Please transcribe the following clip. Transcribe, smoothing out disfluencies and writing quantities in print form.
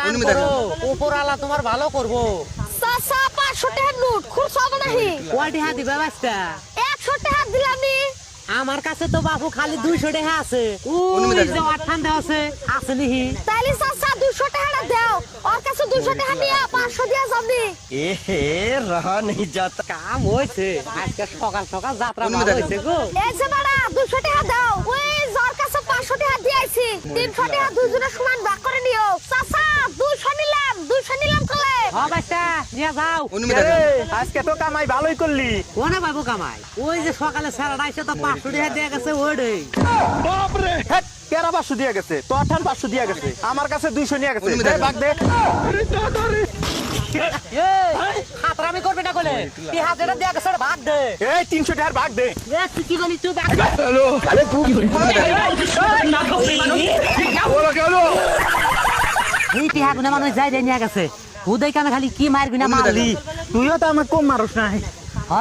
দান করো, উপরওয়ালা তোমার ভালো করবো। চাচা 500 টাকার নোট খুব হবে নাহি? কয় টাকা দিবে বাচ্চা? 100 টাকা দিলামি। আমার কাছে তো বাবু খালি 200 টাকা আছে। ওই যে ঠান্ডা আছে নিহি। তাইলে চাচা 200 টাকাটা দাও, ওর কাছে 200 টাকা নিয়ে 500 দিয়া যাবি। ए रहा नहीं जाता। কাম হয়েছে আজকে সকাল সকাল যাত্রা ভালো হয়েছে গো। এই যে বাড়া 200 টাকা দাও, ওই যার কাছে 500 টাকা দিয়েছি 300 টাকা দুজনে সমান ভাগ করে নিও। চাচা 200 নিলাম কলে। হ্যাঁ বাচ্চা নিয়ে যাও। আজকে তো কামাই ভালোই করলি। কোনে বাবু কামাই? ওই যে সকালে স্যারাটা এসে তো 500 টাকা দিয়ে গেছে ওইটাই। হেট, কেরা 500 দিয়ে গেছে, তোর ঠান 500 দিয়ে গেছে, আমার কাছে 200 নিয়ে গেছে। দে ভাগ দে। খাতরামি করবি না কলে, তুই হাজারটা দিয়ে গেছে ভাগ দে। এই 300 টাকার ভাগ দে। তুই কি বলি তুই ভাগ দে। এই টিহা গুনা মানুষ যাই নিয়ে গেছে, হুদাই কামে খালি কি মারবি না মারলি। তুইও তো আমাকে কম মারস না।